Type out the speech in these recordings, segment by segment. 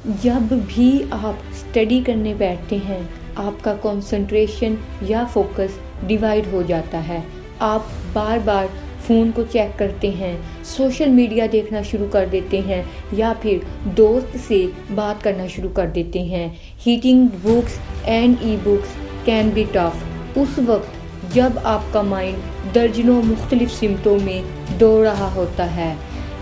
जब भी आप स्टडी करने बैठते हैं, आपका कंसंट्रेशन या फोकस डिवाइड हो जाता है। आप बार बार फ़ोन को चेक करते हैं, सोशल मीडिया देखना शुरू कर देते हैं या फिर दोस्त से बात करना शुरू कर देते हैं। Reading books and e books can be tough. उस वक्त जब आपका माइंड दर्जनों मुख्तलिफ सिमतों में दौड़ रहा होता है।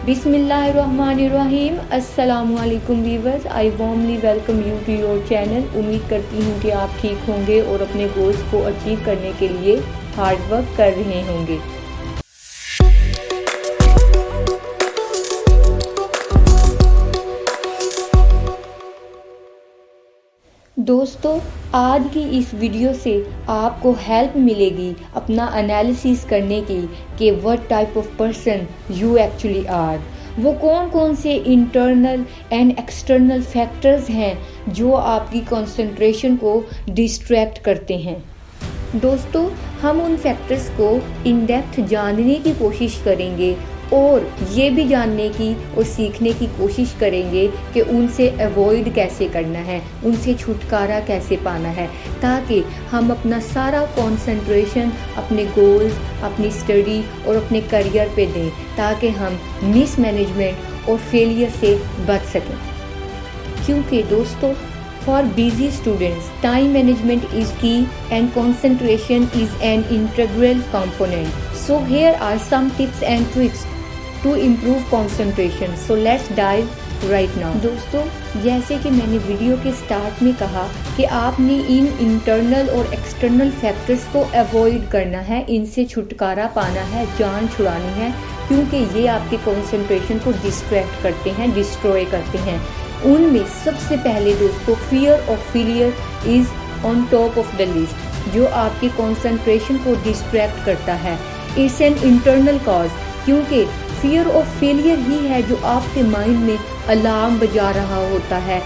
बिस्मिल्लाहिर्रहमानिर्रहीम। अस्सलामुअलैकुम viewers, I warmly welcome you to your channel. उम्मीद करती हूँ कि आप ठीक होंगे और अपने गोल्स को अचीव करने के लिए हार्ड वर्क कर रहे होंगे। दोस्तों, आज की इस वीडियो से आपको हेल्प मिलेगी अपना एनालिसिस करने की कि what type of person you actually are. वो कौन कौन से इंटरनल एंड एक्सटर्नल फैक्टर्स हैं जो आपकी कंसंट्रेशन को डिस्ट्रैक्ट करते हैं। दोस्तों, हम उन फैक्टर्स को इन डेप्थ जानने की कोशिश करेंगे और ये भी जानने की और सीखने की कोशिश करेंगे कि उनसे अवॉइड कैसे करना है, उनसे छुटकारा कैसे पाना है, ताकि हम अपना सारा कंसंट्रेशन अपने गोल्स, अपनी स्टडी और अपने करियर पे दें, ताकि हम मिसमैनेजमेंट और फेलियर से बच सकें। क्योंकि दोस्तों, for busy students, time management is key and concentration is an integral component. So here are some tips and tricks to improve concentration. So let's dive right now. दोस्तों, जैसे कि मैंने वीडियो के स्टार्ट में कहा कि आपने इन इंटरनल और एक्सटर्नल फैक्टर्स को अवॉइड करना है, इनसे छुटकारा पाना है, जान छुड़ानी है, क्योंकि ये आपके कंसंट्रेशन को डिस्ट्रैक्ट करते हैं, डिस्ट्रॉय करते हैं। उनमें सबसे पहले दोस्तों, fear of failure is on top of the list, जो आपके कंसंट्रेशन को डिस्ट्रैक्ट करता है। इट्स एन इंटरनल कॉज, क्योंकि फियर ऑफ फेलियर ही है जो आपके माइंड में अलार्म बजा रहा होता है।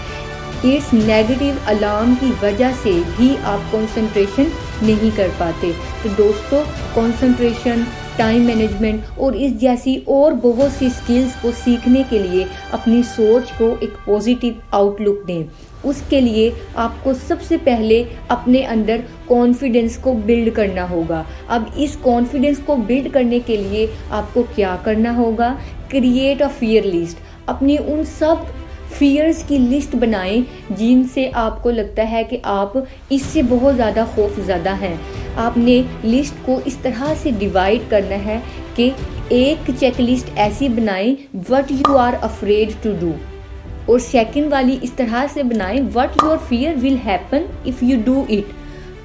इस नेगेटिव अलार्म की वजह से ही आप कंसंट्रेशन नहीं कर पाते। तो दोस्तों, कंसंट्रेशन, टाइम मैनेजमेंट और इस जैसी और बहुत सी स्किल्स को सीखने के लिए अपनी सोच को एक पॉजिटिव आउटलुक दें। उसके लिए आपको सबसे पहले अपने अंदर कॉन्फिडेंस को बिल्ड करना होगा। अब इस कॉन्फिडेंस को बिल्ड करने के लिए आपको क्या करना होगा? Create a fear list. अपनी उन सब फियर्स की लिस्ट बनाएं जिनसे आपको लगता है कि आप इससे बहुत ज़्यादा खौफज़दा हैं। आपने लिस्ट को इस तरह से डिवाइड करना है कि एक चेकलिस्ट ऐसी बनाएं what you are afraid to do, और सेकंड वाली इस तरह से बनाएं what your fear will happen if you do it.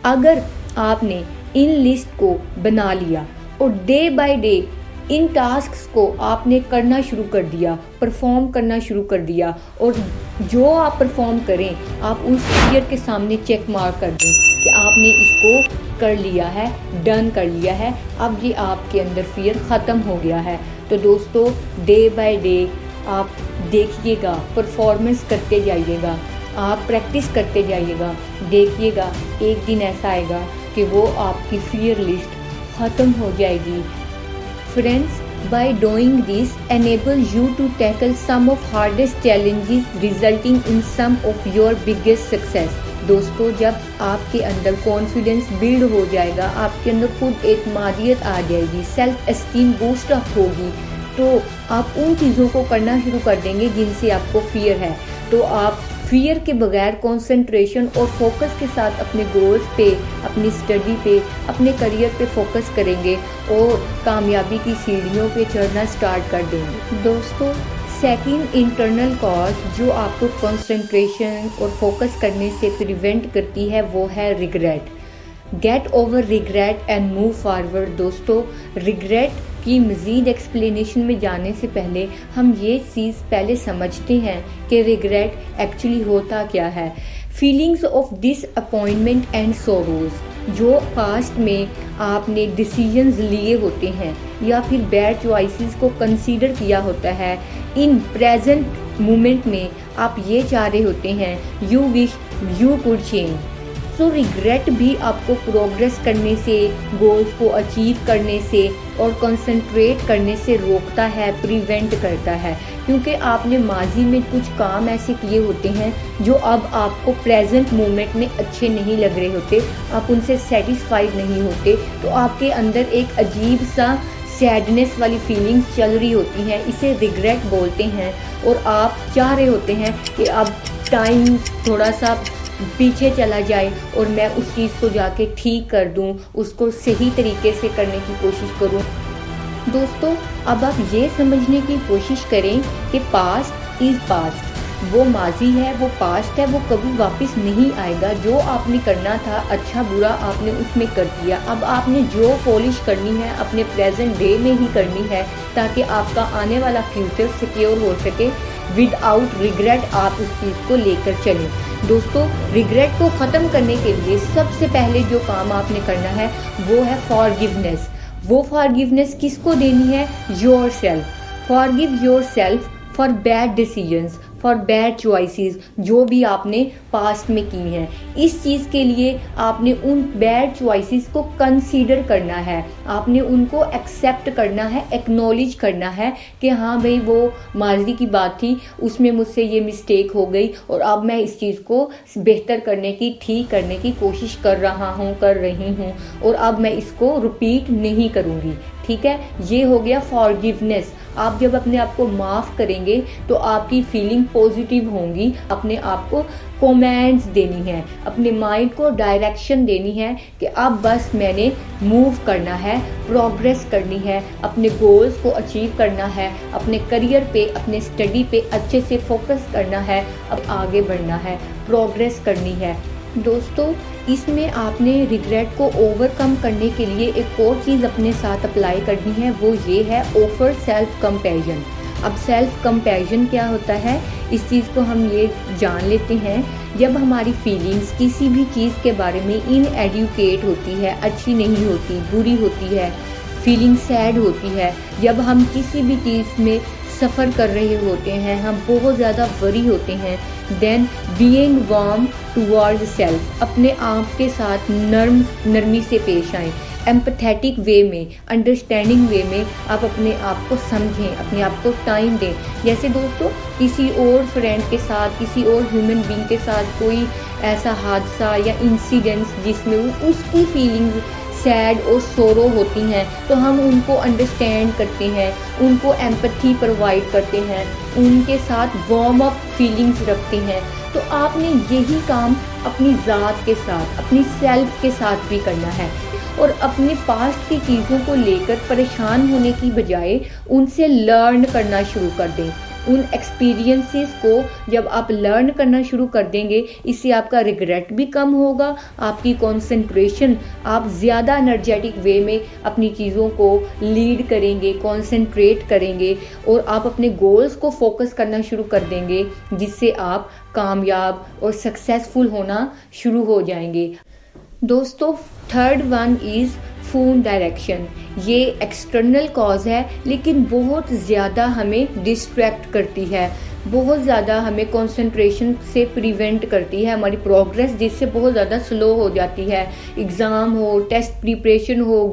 अगर आपने इन लिस्ट को बना लिया और डे बाय डे इन टास्क्स को आपने करना शुरू कर दिया, परफॉर्म करना शुरू कर दिया, और जो आप परफॉर्म करें आप उस फियर के सामने चेक मार्क कर दें कि आपने इसको कर लिया है, डन कर लिया है, अब ये आपके अंदर फियर ख़त्म हो गया है। तो दोस्तों, डे बाय डे आप देखिएगा, परफॉर्मेंस करते जाइएगा, आप प्रैक्टिस करते जाइएगा, देखिएगा एक दिन ऐसा आएगा कि वो आपकी फियर लिस्ट ख़त्म हो जाएगी। Friends, by doing this enables you to tackle some of hardest challenges resulting in some of your biggest success. दोस्तों, जब आपके अंदर कॉन्फिडेंस बिल्ड हो जाएगा, आपके अंदर खुद एतमादियत आ जाएगी, सेल्फ एस्टीम बूस्ट अप होगी, तो आप उन चीज़ों को करना शुरू कर देंगे जिनसे आपको फियर है। तो आप फियर के बगैर कंसंट्रेशन और फोकस के साथ अपने गोल्स पे, अपनी स्टडी पे, अपने करियर पे फोकस करेंगे और कामयाबी की सीढ़ियों पे चढ़ना स्टार्ट कर देंगे। दोस्तों, सेकंड इंटरनल कॉज जो आपको कंसंट्रेशन और फोकस करने से प्रिवेंट करती है वो है regret. Get over regret and move forward. दोस्तों, रिग्रेट की मज़ीद एक्सप्लेनेशन में जाने से पहले हम ये चीज़ पहले समझते हैं कि रिग्रेट एक्चुअली होता क्या है। Feelings of disappointment and sorrows, जो पास्ट में आपने डिसीजंस लिए होते हैं या फिर बैड चॉइसेस को कंसीडर किया होता है, इन प्रेजेंट मोमेंट में आप ये चाह रहे होते हैं, you wish you could change. दोस्तों रिग्रेट भी आपको प्रोग्रेस करने से, गोल्स को अचीव करने से और कंसंट्रेट करने से रोकता है, प्रिवेंट करता है, क्योंकि आपने माजी में कुछ काम ऐसे किए होते हैं जो अब आपको प्रेजेंट मोमेंट में अच्छे नहीं लग रहे होते, आप उनसे सेटिस्फाइड नहीं होते, तो आपके अंदर एक अजीब सा सैडनेस वाली फीलिंग्स चल रही होती हैं, इसे रिग्रेट बोलते हैं। और आप चाह रहे होते हैं कि अब टाइम थोड़ा सा पीछे चला जाए और मैं उस चीज़ को जाके ठीक कर दूं, उसको सही तरीके से करने की कोशिश करूं। दोस्तों अब आप ये समझने की कोशिश करें कि पास्ट इज़ पास्ट, वो माजी है, वो पास्ट है, वो कभी वापस नहीं आएगा। जो आपने करना था, अच्छा बुरा आपने उसमें कर दिया, अब आपने जो पॉलिश करनी है अपने प्रेजेंट डे में ही करनी है, ताकि आपका आने वाला फ्यूचर सिक्योर हो सके। विदाउट रिग्रेट आप उस चीज़ को लेकर चलें। दोस्तों रिग्रेट को ख़त्म करने के लिए सबसे पहले जो काम आपने करना है वो है फॉरगिवनेस। वो फॉरगिवनेस किसको देनी है? Yourself. Forgive yourself for bad decisions, for bad choices जो भी आपने पास्ट में की हैं। इस चीज़ के लिए आपने उन बैड चॉइसेस को कंसीडर करना है, आपने उनको एक्सेप्ट करना है, एक्नॉलेज करना है कि हाँ भाई वो माजी की बात थी, उसमें मुझसे ये मिस्टेक हो गई और अब मैं इस चीज़ को बेहतर करने की, ठीक करने की कोशिश कर रहा हूँ, कर रही हूँ, और अब मैं इसको रिपीट नहीं करूँगी। ठीक है, ये हो गया फॉरगिवनेस। आप जब अपने आप को माफ़ करेंगे तो आपकी फीलिंग पॉजिटिव होंगी। अपने आप को कमेंट्स देनी है, अपने माइंड को डायरेक्शन देनी है कि अब बस मैंने मूव करना है, प्रोग्रेस करनी है, अपने गोल्स को अचीव करना है, अपने करियर पे, अपने स्टडी पे अच्छे से फोकस करना है, अब आगे बढ़ना है, प्रोग्रेस करनी है। दोस्तों इसमें आपने रिग्रेट को ओवरकम करने के लिए एक और चीज़ अपने साथ अप्लाई करनी है, वो ये है ऑफर सेल्फ कंपैशन। अब सेल्फ कंपैशन क्या होता है, इस चीज़ को हम ये जान लेते हैं। जब हमारी फीलिंग्स किसी भी चीज़ के बारे में इनएडुकेट होती है, अच्छी नहीं होती, बुरी होती है, फीलिंग सैड होती है, जब हम किसी भी चीज़ में सफ़र कर रहे होते हैं, हम बहुत ज़्यादा वरी होते हैं, then being warm towards self, अपने आप के साथ नरमी से पेश आएँ, एम्पथेटिक वे में, अंडरस्टैंडिंग वे में आप अपने आप को समझें, अपने आप को टाइम दें। जैसे दोस्तों किसी और फ्रेंड के साथ, किसी और ह्यूमन बीइंग के साथ कोई ऐसा हादसा या इंसिडेंट्स जिसमें उसकी फीलिंग्स सैड और सोरो होती हैं, तो हम उनको अंडरस्टैंड करते हैं, उनको एम्पैथी प्रोवाइड करते हैं, उनके साथ वार्म अप फीलिंग्स रखते हैं। तो आपने यही काम अपनी ज़ात के साथ, अपनी सेल्फ के साथ भी करना है, और अपने पास्ट की चीज़ों को लेकर परेशान होने की बजाय उनसे लर्न करना शुरू कर दें। उन एक्सपीरियंसेस को जब आप लर्न करना शुरू कर देंगे, इससे आपका रिग्रेट भी कम होगा, आपकी कंसंट्रेशन, आप ज़्यादा एनर्जेटिक वे में अपनी चीज़ों को लीड करेंगे, कंसंट्रेट करेंगे, और आप अपने गोल्स को फोकस करना शुरू कर देंगे, जिससे आप कामयाब और सक्सेसफुल होना शुरू हो जाएंगे। दोस्तों third one is phone direction. ये एक्सटर्नल कॉज है, लेकिन बहुत ज़्यादा हमें डिस्ट्रैक्ट करती है, बहुत ज़्यादा हमें कंसंट्रेशन से प्रिवेंट करती है, हमारी प्रोग्रेस जिससे बहुत ज़्यादा स्लो हो जाती है। एग्ज़ाम हो, टेस्ट प्रिपरेशन हो,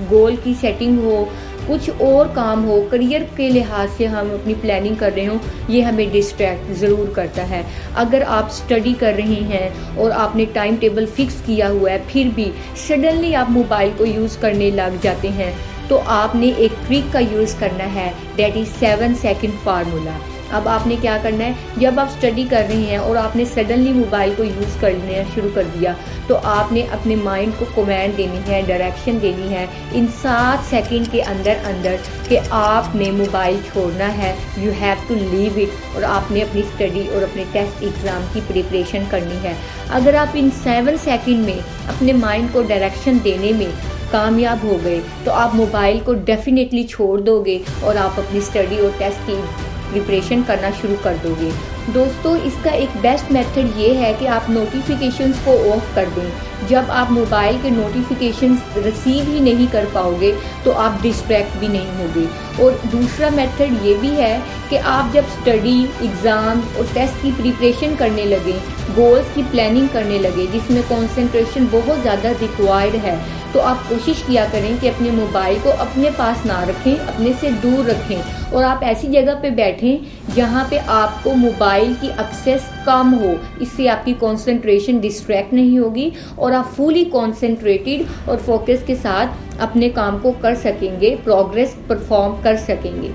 गोल की सेटिंग हो, कुछ और काम हो, करियर के लिहाज से हम अपनी प्लानिंग कर रहे हो, ये हमें डिस्ट्रैक्ट ज़रूर करता है। अगर आप स्टडी कर रही हैं और आपने टाइम टेबल फिक्स किया हुआ है, फिर भी सडनली आप मोबाइल को यूज़ करने लग जाते हैं, तो आपने एक ट्रिक का यूज़ करना है, दैट इज़ 7 सेकंड फार्मूला। अब आपने क्या करना है, जब आप स्टडी कर रही हैं और आपने सडनली मोबाइल को यूज़ करना शुरू कर दिया, तो आपने अपने माइंड को कमांड देनी है, डायरेक्शन देनी है इन 7 सेकंड के अंदर कि आपने मोबाइल छोड़ना है, you have to leave it, और आपने अपनी स्टडी और अपने टेस्ट एग्ज़ाम की प्रिपरेशन करनी है। अगर आप इन 7 सेकंड में अपने माइंड को डायरेक्शन देने में कामयाब हो गए, तो आप मोबाइल को डेफिनेटली छोड़ दोगे और आप अपनी स्टडी और टेस्ट की प्रिपरेशन करना शुरू कर दोगे। दोस्तों, इसका एक बेस्ट मेथड ये है कि आप नोटिफिकेशंस को ऑफ कर दें। जब आप मोबाइल के नोटिफिकेशंस रिसीव ही नहीं कर पाओगे तो आप डिस्ट्रैक्ट भी नहीं होगे। और दूसरा मेथड ये भी है कि आप जब स्टडी, एग्ज़ाम और टेस्ट की प्रिपरेशन करने लगें, गोल्स की प्लानिंग करने लगे जिसमें कंसंट्रेशन बहुत ज़्यादा रिक्वायर्ड है, तो आप कोशिश किया करें कि अपने मोबाइल को अपने पास ना रखें, अपने से दूर रखें और आप ऐसी जगह पे बैठें जहाँ पे आपको मोबाइल की एक्सेस कम हो। इससे आपकी कंसंट्रेशन डिस्ट्रैक्ट नहीं होगी और आप फुली कंसंट्रेटेड और फोकस के साथ अपने काम को कर सकेंगे, प्रोग्रेस परफॉर्म कर सकेंगे।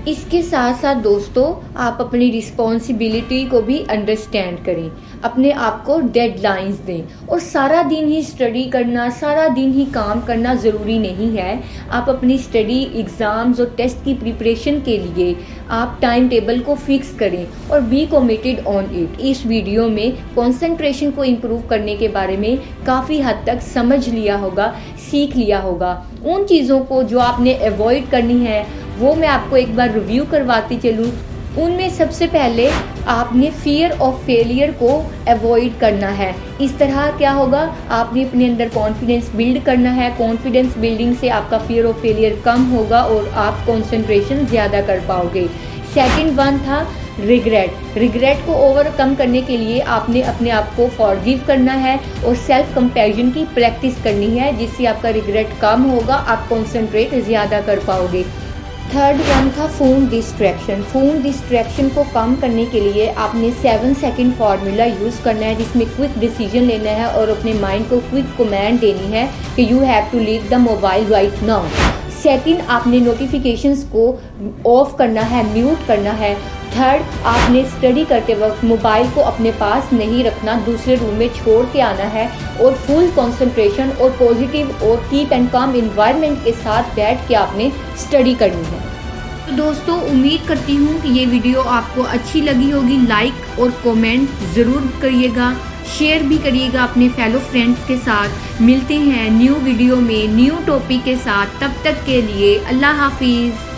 इसके साथ साथ दोस्तों, आप अपनी रिस्पॉन्सिबिलिटी को भी अंडरस्टैंड करें, अपने आप को डेडलाइंस दें। और सारा दिन ही स्टडी करना, सारा दिन ही काम करना ज़रूरी नहीं है। आप अपनी स्टडी, एग्ज़ाम्स और टेस्ट की प्रिपरेशन के लिए आप टाइम टेबल को फिक्स करें और बी कमिटेड ऑन इट। इस वीडियो में कंसंट्रेशन को इम्प्रूव करने के बारे में काफ़ी हद तक समझ लिया होगा, सीख लिया होगा। उन चीज़ों को जो आपने अवॉइड करनी है वो मैं आपको एक बार रिव्यू करवाती चलूँ। उनमें सबसे पहले आपने फियर ऑफ फेलियर को अवॉइड करना है। इस तरह क्या होगा, आपने अपने अंदर कॉन्फिडेंस बिल्ड करना है। कॉन्फिडेंस बिल्डिंग से आपका फियर ऑफ फेलियर कम होगा और आप कंसंट्रेशन ज़्यादा कर पाओगे। सेकंड वन था रिग्रेट। रिग्रेट को ओवरकम करने के लिए आपने अपने आप को फॉरगिव करना है और सेल्फ कंपैशन की प्रैक्टिस करनी है, जिससे आपका रिग्रेट कम होगा, आप कंसंट्रेट ज़्यादा कर पाओगे। थर्ड वन था फ़ोन डिस्ट्रैक्शन। फ़ोन डिस्ट्रैक्शन को कम करने के लिए आपने 7 सेकंड फार्मूला यूज़ करना है, जिसमें क्विक डिसीजन लेना है और अपने माइंड को क्विक कमांड देनी है कि you have to leave the mobile right now. Second, आपने नोटिफिकेशंस को ऑफ करना है, म्यूट करना है। थर्ड, आपने स्टडी करते वक्त मोबाइल को अपने पास नहीं रखना, दूसरे रूम में छोड़ के आना है और फुल कंसंट्रेशन और पॉजिटिव और कीप एंड काम एनवायरनमेंट के साथ बैठ के आपने स्टडी करनी है। तो दोस्तों, उम्मीद करती हूँ कि ये वीडियो आपको अच्छी लगी होगी। लाइक और कमेंट ज़रूर करिएगा, शेयर भी करिएगा अपने फेलो फ्रेंड्स के साथ। मिलते हैं न्यू वीडियो में न्यू टॉपिक के साथ, तब तक के लिए अल्लाह हाफिज़।